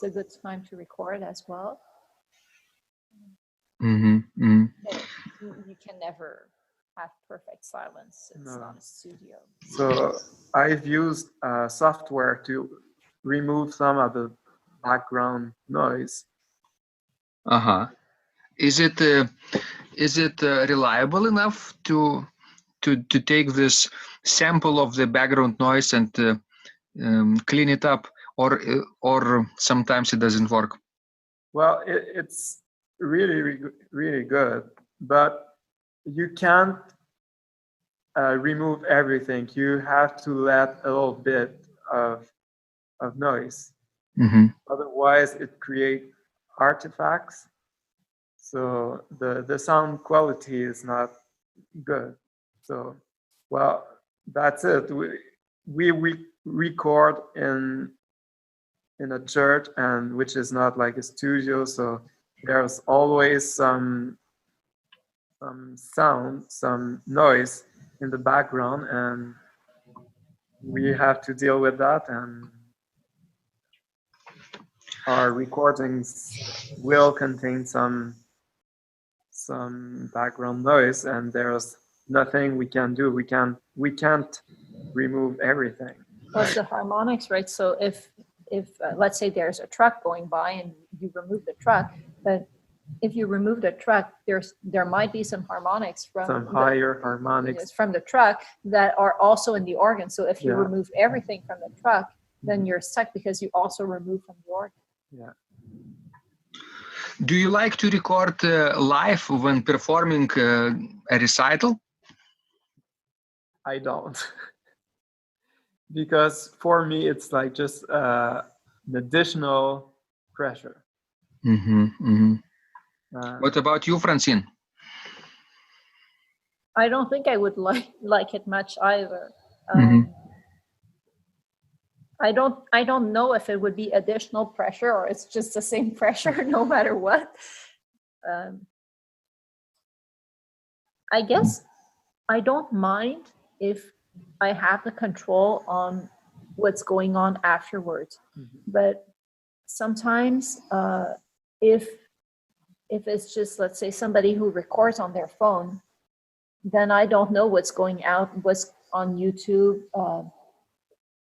[SPEAKER 3] a good time to record as well.
[SPEAKER 1] Mm-hmm. Mm-hmm.
[SPEAKER 3] But you can never have perfect silence. It's
[SPEAKER 2] No.
[SPEAKER 3] not a studio.
[SPEAKER 2] So I've used software to remove some of the background noise.
[SPEAKER 1] Uh-huh. Is it reliable enough to take this sample of the background noise and clean it up, or sometimes it doesn't work?
[SPEAKER 2] Well, it's really, really good, but you can't remove everything. You have to let a little bit of noise.
[SPEAKER 1] Mm-hmm.
[SPEAKER 2] Otherwise, it creates artifacts. So the sound quality is not good. So, well, that's it. We record in a church, and which is not like a studio. So there's always some sound, some noise in the background, and we have to deal with that. And our recordings will contain some background noise, and there's nothing we can do. We can't remove everything.
[SPEAKER 3] Plus the harmonics, right? So if let's say there's a truck going by and you remove the truck, but if you remove the truck, there might be some harmonics from
[SPEAKER 2] Some higher harmonics
[SPEAKER 3] from the truck that are also in the organ. So if you
[SPEAKER 2] Yeah.
[SPEAKER 3] remove everything from the truck, then you're stuck because you also remove from the organ.
[SPEAKER 2] Yeah.
[SPEAKER 1] Do you like to record live when performing a recital?
[SPEAKER 2] I don't. Because for me, it's like just an additional pressure.
[SPEAKER 1] Mm-hmm. Mm-hmm. What about you, Francine?
[SPEAKER 3] I don't think I would like it much either.
[SPEAKER 1] Mm-hmm.
[SPEAKER 3] I don't know if it would be additional pressure or it's just the same pressure no matter what. I guess I don't mind if I have the control on what's going on afterwards.
[SPEAKER 2] Mhm.
[SPEAKER 3] But sometimes if it's just, let's say, somebody who records on their phone, then I don't know what's going out, what's on YouTube.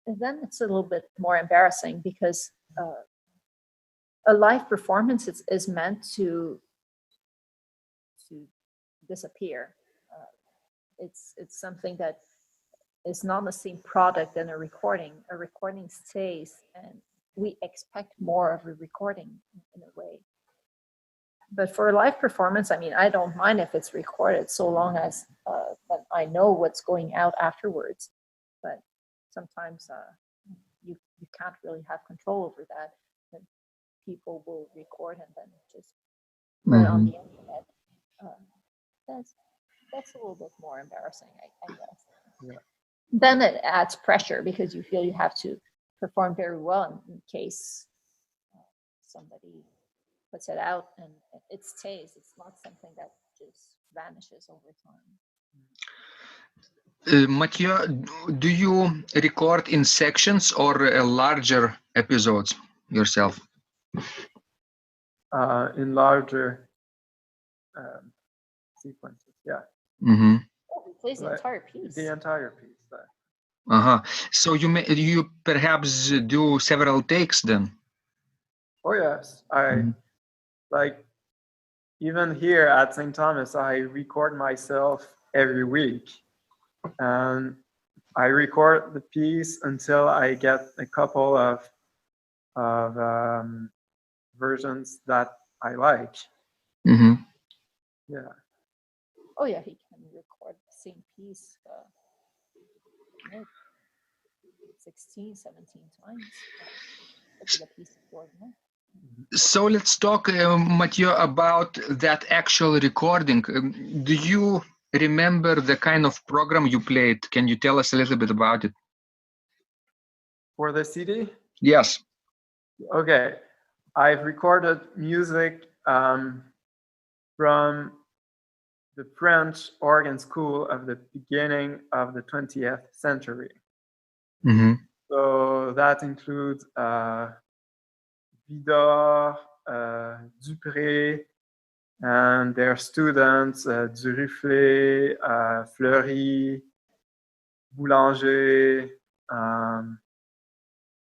[SPEAKER 3] And then it's a little bit more embarrassing because a live performance is meant to disappear. It's something that is not the same product than a recording. A recording stays, and we expect more of a recording in a way. But for a live performance, I mean, I don't mind if it's recorded so long as that I know what's going out afterwards. But sometimes you can't really have control over that. And people will record and then just put it on the internet. That's a little bit more embarrassing, I guess.
[SPEAKER 2] Yeah.
[SPEAKER 3] Then it adds pressure because you feel you have to perform very well in case somebody puts it out and it stays. It's not something that just vanishes over time.
[SPEAKER 1] Matthieu, do you record in sections or larger episodes yourself?
[SPEAKER 2] In larger sequences, yeah.
[SPEAKER 1] Mm-hmm.
[SPEAKER 3] Oh, he plays the entire piece.
[SPEAKER 2] The entire piece.
[SPEAKER 1] Uh-huh. So you perhaps do several takes then?
[SPEAKER 2] Oh yes, like even here at Saint Thomas, I record myself every week, and I record the piece until I get a couple of of versions that I like.
[SPEAKER 1] Mm-hmm.
[SPEAKER 2] Yeah.
[SPEAKER 3] Oh yeah, he can record the same piece like 16, 17 times. Could be a piece of work, no?
[SPEAKER 1] So let's talk, Matthieu, about that actual recording. Do you remember the kind of program you played? Can you tell us a little bit about it?
[SPEAKER 2] For the CD?
[SPEAKER 1] Yes.
[SPEAKER 2] Okay. I've recorded music from the French organ school of the beginning of the 20th century.
[SPEAKER 1] Mm-hmm.
[SPEAKER 2] So that includes Vidor, Dupré, and their students, Duruflé, Fleury, Boulanger, Jean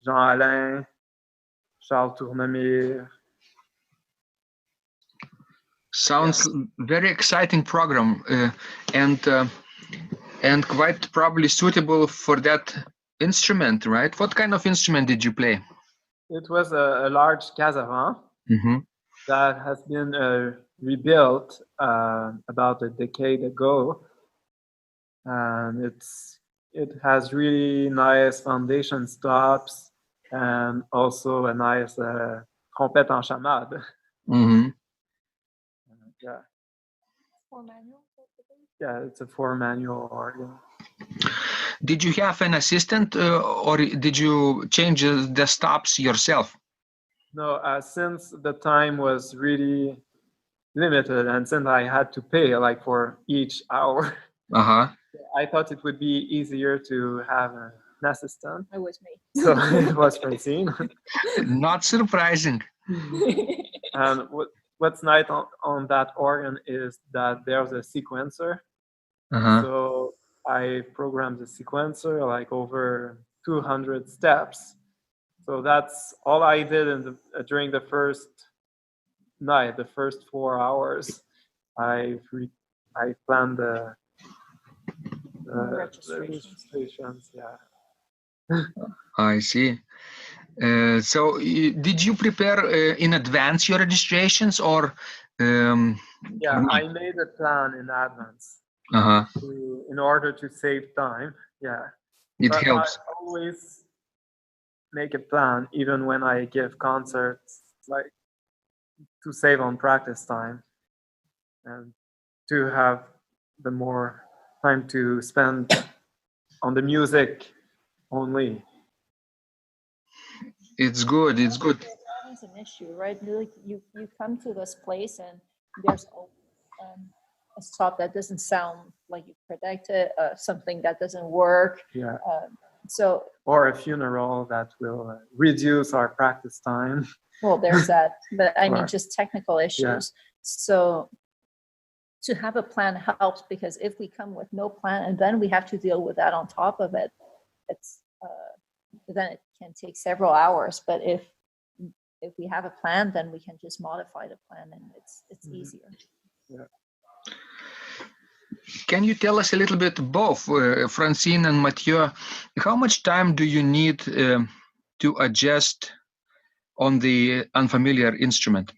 [SPEAKER 2] Alain, Charles Tournemire.
[SPEAKER 1] Sounds very exciting program, and quite probably suitable for that instrument, right? What kind of instrument did you play?
[SPEAKER 2] It was a large casavant
[SPEAKER 1] Mm-hmm.
[SPEAKER 2] that has been rebuilt about a decade ago, and it has really nice foundation stops and also a nice trompette en chamade.
[SPEAKER 1] Mm-hmm.
[SPEAKER 2] Yeah.
[SPEAKER 3] 4 manual.
[SPEAKER 2] Yeah, it's a 4-manual organ.
[SPEAKER 1] Did you have an assistant, or did you change the stops yourself?
[SPEAKER 2] No, since the time was really limited and since I had to pay like for each hour,
[SPEAKER 1] Uh-huh.
[SPEAKER 2] I thought it would be easier to have an assistant.
[SPEAKER 3] It was me.
[SPEAKER 2] So it was Francine.
[SPEAKER 1] Not surprising.
[SPEAKER 2] And what's nice on that organ is that there's a sequencer.
[SPEAKER 1] Uh-huh.
[SPEAKER 2] So I programmed the sequencer like over 200 steps. So that's all I did during the first night, the first 4 hours. I planned the registrations. Yeah.
[SPEAKER 1] I see. So did you prepare in advance your registrations, or
[SPEAKER 2] Yeah,
[SPEAKER 1] or
[SPEAKER 2] I made a plan in advance
[SPEAKER 1] uh-huh.
[SPEAKER 2] in order to save time. Yeah.
[SPEAKER 1] It
[SPEAKER 2] But
[SPEAKER 1] helps.
[SPEAKER 2] I always make a plan, even when I give concerts, like to save on practice time and to have the more time to spend on the music only.
[SPEAKER 1] It's good. It's good.
[SPEAKER 3] That's an issue, right? Like you come to this place and there's a stop that doesn't sound like you predicted, something that doesn't work.
[SPEAKER 2] Yeah.
[SPEAKER 3] So
[SPEAKER 2] or a funeral that will reduce our practice time.
[SPEAKER 3] Well, there's that, but I mean just technical issues.
[SPEAKER 2] Yeah.
[SPEAKER 3] So to have a plan helps, because if we come with no plan and then we have to deal with that on top of it, it's then it can take several hours. But if we have a plan, then we can just modify the plan and it's easier.
[SPEAKER 2] Yeah.
[SPEAKER 1] Can you tell us a little bit, both Francine and Matthieu, how much time do you need to adjust on the unfamiliar instrument?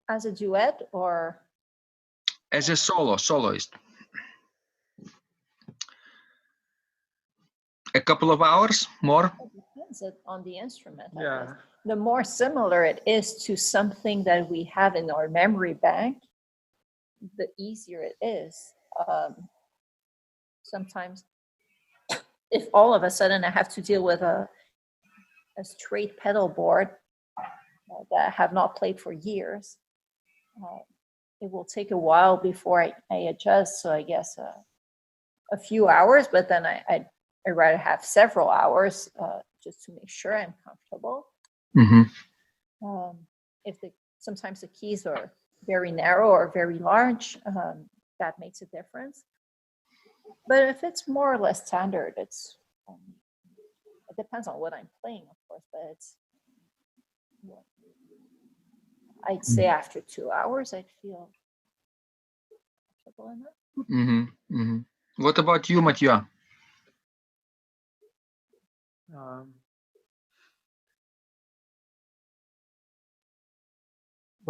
[SPEAKER 3] As a duet or
[SPEAKER 1] as a soloist? A couple of hours more?
[SPEAKER 3] It depends on the instrument.
[SPEAKER 2] Yeah.
[SPEAKER 3] The more similar it is to something that we have in our memory bank, the easier it is. Sometimes, if all of a sudden I have to deal with a straight pedal board that I have not played for years, it will take a while before I adjust. So I guess a few hours, but then I'd rather have several hours just to make sure I'm comfortable.
[SPEAKER 1] Mm-hmm.
[SPEAKER 3] Sometimes the keys are very narrow or very large, that makes a difference. But if it's more or less standard, it depends on what I'm playing, of course, but it's, I'd say after 2 hours, I'd feel comfortable enough.
[SPEAKER 1] Mm-hmm. Mm-hmm. What about you, Matthieu?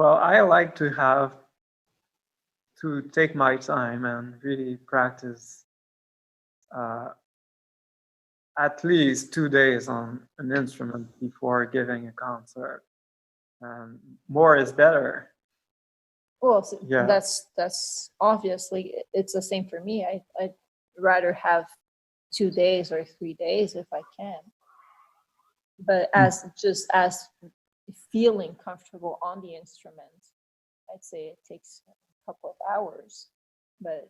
[SPEAKER 2] Well, I like to take my time and really practice at least 2 days on an instrument before giving a concert. More is better.
[SPEAKER 3] Well, so
[SPEAKER 2] Yeah.
[SPEAKER 3] that's obviously it's the same for me. I'd rather have 2 days or 3 days if I can. But as feeling comfortable on the instrument, I'd say it takes a couple of hours. But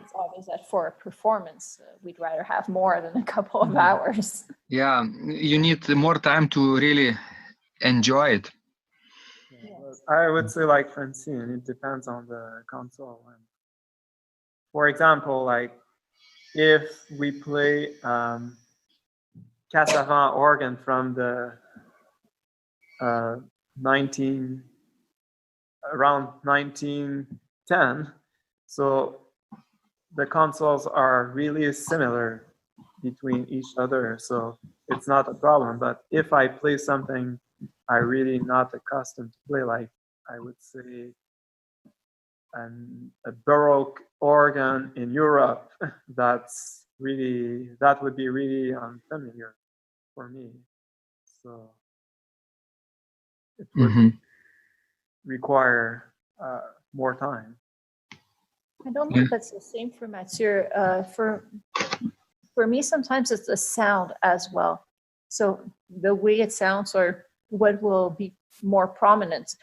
[SPEAKER 3] it's obvious that for a performance, we'd rather have more than a couple of hours.
[SPEAKER 1] Yeah, you need more time to really enjoy it.
[SPEAKER 2] Yes. I would say like Francine, it depends on the console. And for example, like if we play Cassavant organ from the around 1910, so the consoles are really similar between each other, so it's not a problem. But if I play something I really not accustomed to play, like I would say a Baroque organ in Europe, that would be really unfamiliar for me. So it would require more time.
[SPEAKER 3] I don't know if that's the same for Matthieu. For me, sometimes it's the sound as well. So the way it sounds or what will be more prominent.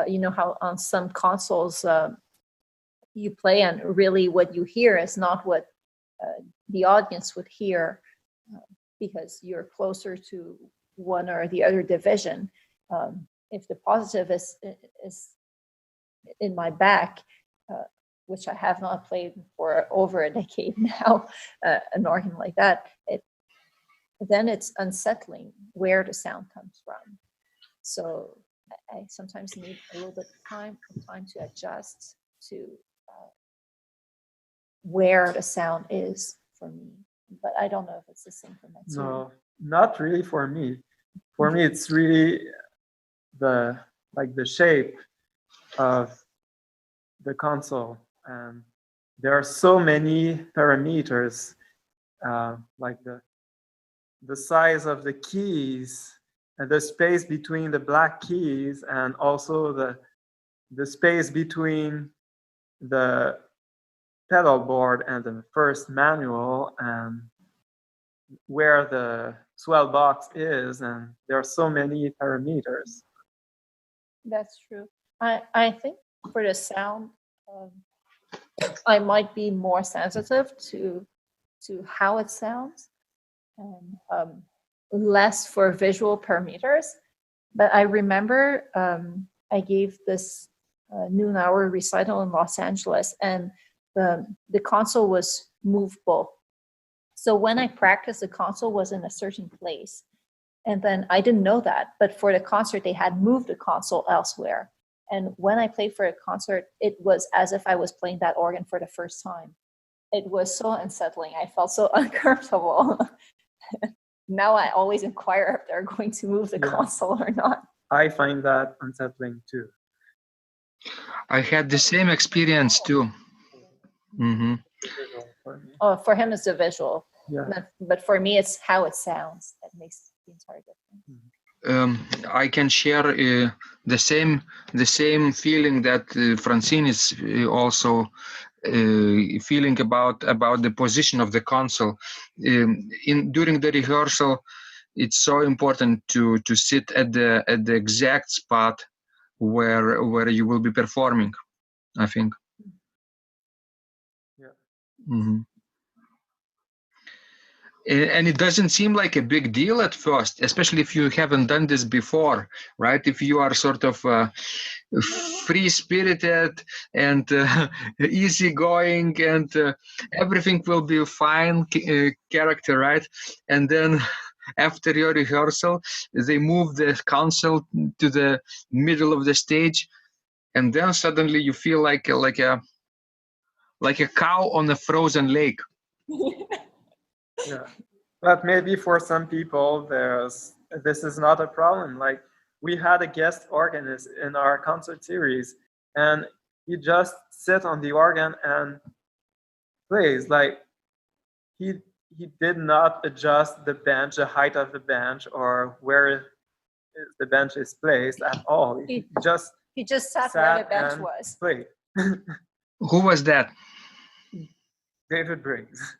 [SPEAKER 3] You know how on some consoles you play and really what you hear is not what the audience would hear because you're closer to one or the other division. If the positive is in my back, which I have not played for over a decade now, an organ like that, then it's unsettling where the sound comes from. So I sometimes need a little bit of time to adjust to where the sound is for me. But I don't know if it's the same for Matthieu.
[SPEAKER 2] No, not really for me. For me, it's really the shape of the console. And there are so many parameters, like the size of the keys and the space between the black keys, and also the space between the pedal board and the first manual, and where the swell box is, and there are so many parameters.
[SPEAKER 3] That's true. I think for the sound, I might be more sensitive to how it sounds, and less for visual parameters. But I remember I gave this noon hour recital in Los Angeles, and the console was movable. So when I practiced, the console was in a certain place. And then I didn't know that, but for the concert, they had moved the console elsewhere. And when I played for a concert, it was as if I was playing that organ for the first time. It was so unsettling. I felt so uncomfortable. Now I always inquire if they're going to move the console or not.
[SPEAKER 2] I find that unsettling too.
[SPEAKER 1] I had the same experience too. Mm-hmm.
[SPEAKER 3] Oh, for him it's the visual.
[SPEAKER 2] Yeah.
[SPEAKER 3] But for me, it's how it sounds that makes the entire difference.
[SPEAKER 1] I can share the same feeling that Francine is also feeling about the position of the console. During the rehearsal, it's so important to sit at the exact spot where you will be performing, I think.
[SPEAKER 2] Yeah.
[SPEAKER 1] Mm-hmm. And it doesn't seem like a big deal at first, especially if you haven't done this before, right? If you are sort of free-spirited and easygoing, and everything will be fine character, right? And then after your rehearsal, they move the console to the middle of the stage, and then suddenly you feel like a cow on a frozen lake.
[SPEAKER 2] Yeah, but maybe for some people, this is not a problem. Like we had a guest organist in our concert series, and he just sits on the organ and plays. Like he did not adjust the bench, the height of the bench, or where the bench is placed at all. He just
[SPEAKER 3] sat where the bench was.
[SPEAKER 2] Played.
[SPEAKER 1] Who was that?
[SPEAKER 2] David Briggs.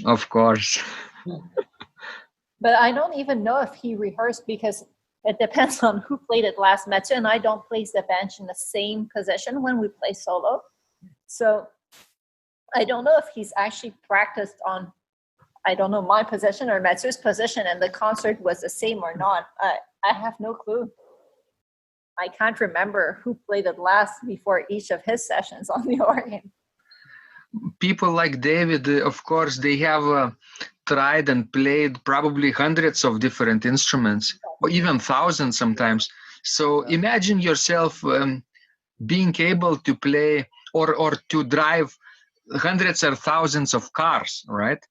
[SPEAKER 1] Of course.
[SPEAKER 3] But I don't even know if he rehearsed, because it depends on who played it last. Matthieu and I don't place the bench in the same position when we play solo. So I don't know if he's actually practiced on, I don't know, my position or Matthieu's position, and the concert was the same or not. I have no clue. I can't remember who played it last before each of his sessions on the organ.
[SPEAKER 1] People like David, of course, they have tried and played probably hundreds of different instruments, or even thousands sometimes. So imagine yourself being able to play or to drive hundreds or thousands of cars, right?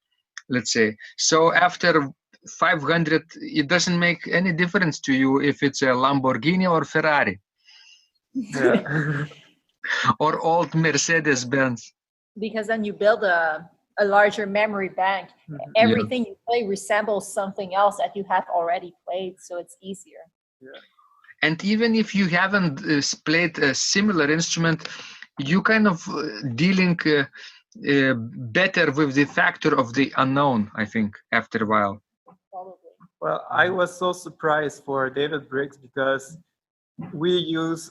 [SPEAKER 1] Let's say. So after 500, it doesn't make any difference to you if it's a Lamborghini or Ferrari.
[SPEAKER 2] Yeah.
[SPEAKER 1] Or old Mercedes-Benz.
[SPEAKER 3] Because then you build a larger memory bank.
[SPEAKER 2] Mhm.
[SPEAKER 3] Everything you play resembles something else that you have already played, so it's easier.
[SPEAKER 2] Yeah.
[SPEAKER 1] And even if you haven't played a similar instrument, you kind of dealing better with the factor of the unknown, I think, after a while.
[SPEAKER 3] Probably.
[SPEAKER 2] Well, I was so surprised for David Briggs because we use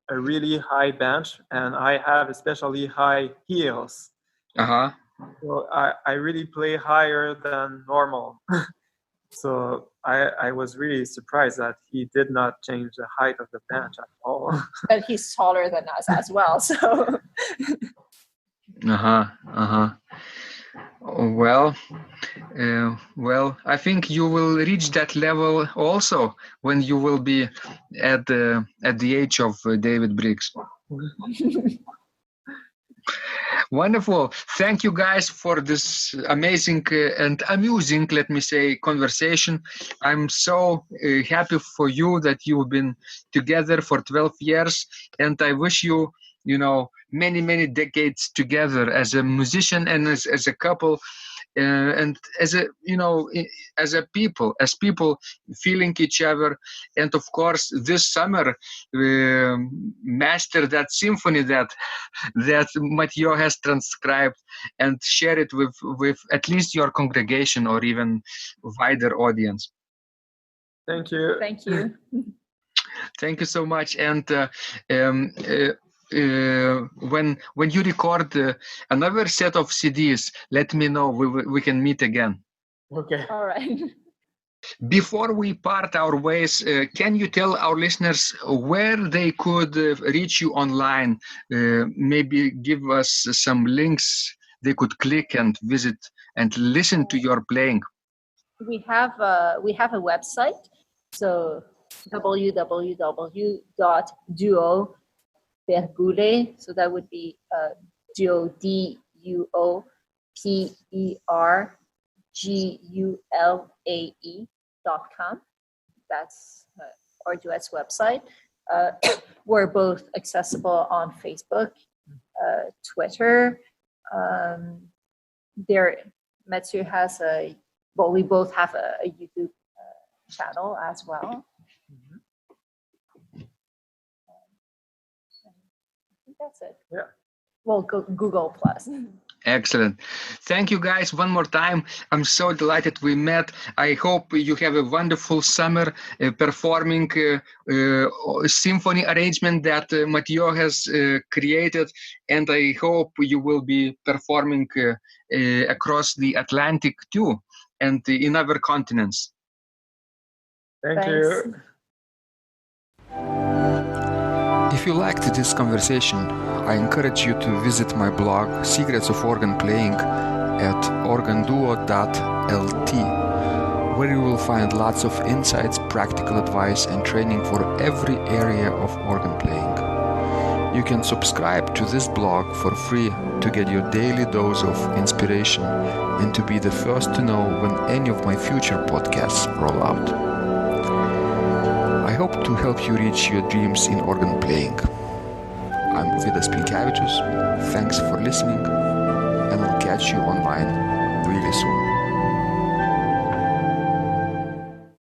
[SPEAKER 2] a really high bench, and I have especially high heels.
[SPEAKER 1] Uh-huh.
[SPEAKER 2] So I really play higher than normal. So I was really surprised that he did not change the height of the bench at all.
[SPEAKER 3] But he's taller than us as well, so.
[SPEAKER 1] Well, I think you will reach that level also when you will be at the age of David Briggs. Wonderful. Thank you guys for this amazing and amusing, let me say, conversation. I'm so happy for you that you've been together for 12 years, and I wish you, many, many decades together as a musician and as a couple, and as people feeling each other. And of course, this summer, master that symphony that Matthieu has transcribed and share it with at least your congregation or even wider audience.
[SPEAKER 2] Thank you.
[SPEAKER 3] Thank you.
[SPEAKER 1] Thank you so much. And when you record another set of CDs, let me know. We can meet again.
[SPEAKER 2] Okay.
[SPEAKER 3] All right.
[SPEAKER 1] Before we part our ways, can you tell our listeners where they could reach you online? Maybe give us some links they could click and visit and listen to your playing.
[SPEAKER 3] We have a website, so www.duo Pergule, so that would be Duo DuoPergulae.com. That's our Duet's website. We're both accessible on Facebook, Twitter. Matthieu has we both have a YouTube channel as well. That's it.
[SPEAKER 2] Yeah.
[SPEAKER 3] Well, Google Plus.
[SPEAKER 1] Excellent. Thank you guys one more time. I'm so delighted we met. I hope you have a wonderful summer performing symphony arrangement that Matthieu has created. And I hope you will be performing across the Atlantic too and in other continents.
[SPEAKER 2] Thank you.
[SPEAKER 1] If you liked this conversation, I encourage you to visit my blog, Secrets of Organ Playing, at organduo.lt, where you will find lots of insights, practical advice, and training for every area of organ playing. You can subscribe to this blog for free to get your daily dose of inspiration and to be the first to know when any of my future podcasts roll out. I I hope to help you reach your dreams in organ playing. I'm Vidas Pinkevičius. Thanks for listening, and I'll catch you online.